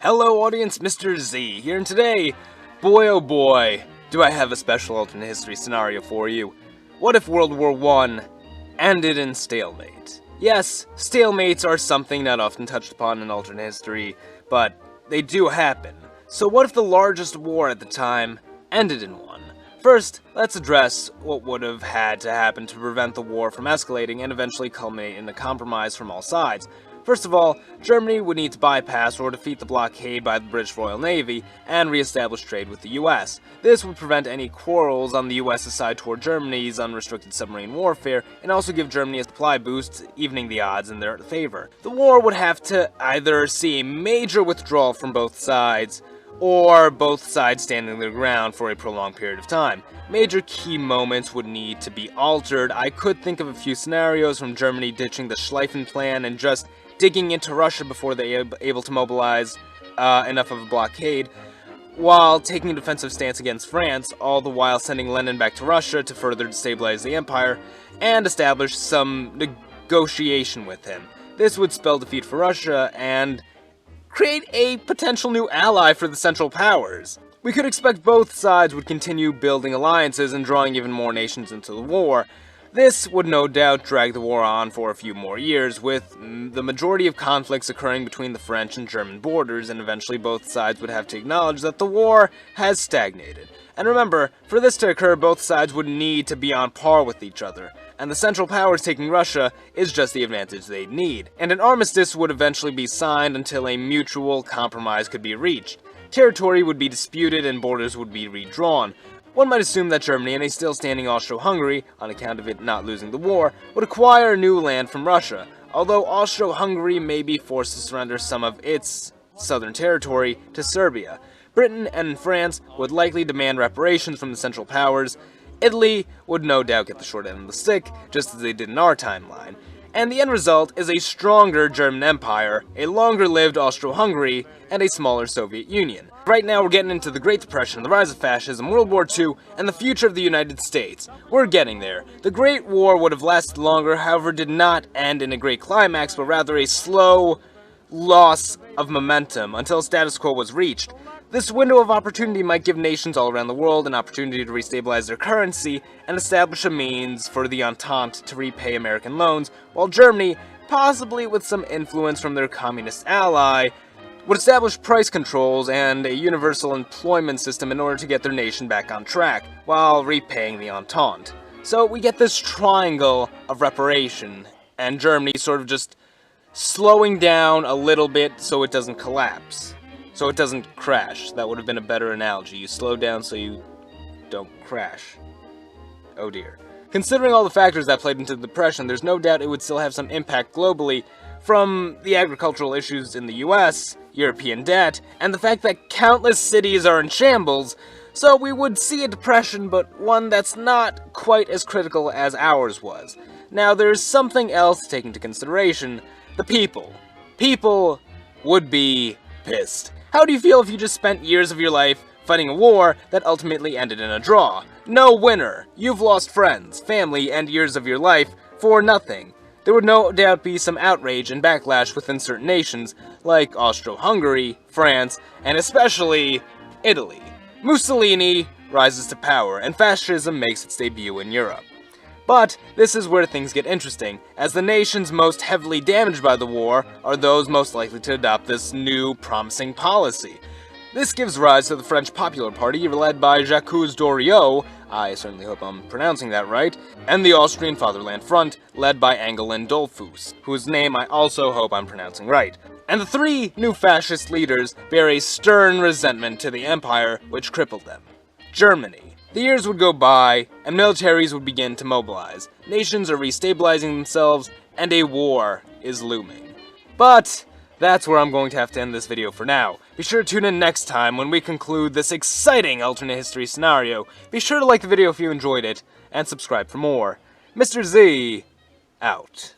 Hello audience, Mr. Z here, and today, boy oh boy, do I have a special alternate history scenario for you. What if World War I ended in stalemate? Yes, stalemates are something not often touched upon in alternate history, but they do happen. So what if the largest war at the time ended in one? First, let's address what would have had to happen to prevent the war from escalating and eventually culminate in a compromise from all sides. First of all, Germany would need to bypass or defeat the blockade by the British Royal Navy and re-establish trade with the US. This would prevent any quarrels on the US's side toward Germany's unrestricted submarine warfare, and also give Germany a supply boost, evening the odds in their favor. The war would have to either see a major withdrawal from both sides, or both sides standing their ground for a prolonged period of time. Major key moments would need to be altered. I could think of a few scenarios, from Germany ditching the Schlieffen Plan and just digging into Russia before they are able to mobilize enough of a blockade, while taking a defensive stance against France, all the while sending Lenin back to Russia to further destabilize the empire, and establish some negotiation with him. This would spell defeat for Russia, and create a potential new ally for the Central Powers. We could expect both sides would continue building alliances and drawing even more nations into the war. This would no doubt drag the war on for a few more years, with the majority of conflicts occurring between the French and German borders, and eventually both sides would have to acknowledge that the war has stagnated. And remember, for this to occur, both sides would need to be on par with each other, and the Central Powers taking Russia is just the advantage they'd need. And an armistice would eventually be signed until a mutual compromise could be reached. Territory would be disputed and borders would be redrawn. One might assume that Germany, and a still standing Austro-Hungary, on account of it not losing the war, would acquire new land from Russia, although Austro-Hungary may be forced to surrender some of its southern territory to Serbia. Britain and France would likely demand reparations from the Central Powers. Italy would no doubt get the short end of the stick, just as they did in our timeline. And the end result is a stronger German Empire, a longer-lived Austro-Hungary, and a smaller Soviet Union. Right now we're getting into the Great Depression, the rise of fascism, World War II, and the future of the United States. We're getting there. The Great War would have lasted longer, however did not end in a great climax, but rather a slow loss of momentum until status quo was reached. This window of opportunity might give nations all around the world an opportunity to restabilize their currency and establish a means for the Entente to repay American loans, while Germany, possibly with some influence from their communist ally, would establish price controls and a universal employment system in order to get their nation back on track, while repaying the Entente. So we get this triangle of reparation, and Germany sort of just slowing down a little bit so it doesn't collapse. So it doesn't crash. That would have been a better analogy. You slow down so you don't crash. Oh dear. Considering all the factors that played into the Depression, there's no doubt it would still have some impact globally, from the agricultural issues in the US, European debt, and the fact that countless cities are in shambles. So we would see a depression, but one that's not quite as critical as ours was. Now there's something else to take into consideration. The people. People would be pissed. How do you feel if you just spent years of your life fighting a war that ultimately ended in a draw? No winner. You've lost friends, family, and years of your life for nothing. There would no doubt be some outrage and backlash within certain nations, like Austro-Hungary, France, and especially Italy. Mussolini rises to power, and fascism makes its debut in Europe. But this is where things get interesting, as the nations most heavily damaged by the war are those most likely to adopt this new, promising policy. This gives rise to the French Popular Party, led by Jacques Doriot, I certainly hope I'm pronouncing that right, and the Austrian Fatherland Front, led by Engelin Dollfuss, whose name I also hope I'm pronouncing right. And the three new fascist leaders bear a stern resentment to the empire which crippled them. Germany. The years would go by, and militaries would begin to mobilize. Nations are restabilizing themselves, and a war is looming. But that's where I'm going to have to end this video for now. Be sure to tune in next time when we conclude this exciting alternate history scenario. Be sure to like the video if you enjoyed it, and subscribe for more. Mr. Z, out.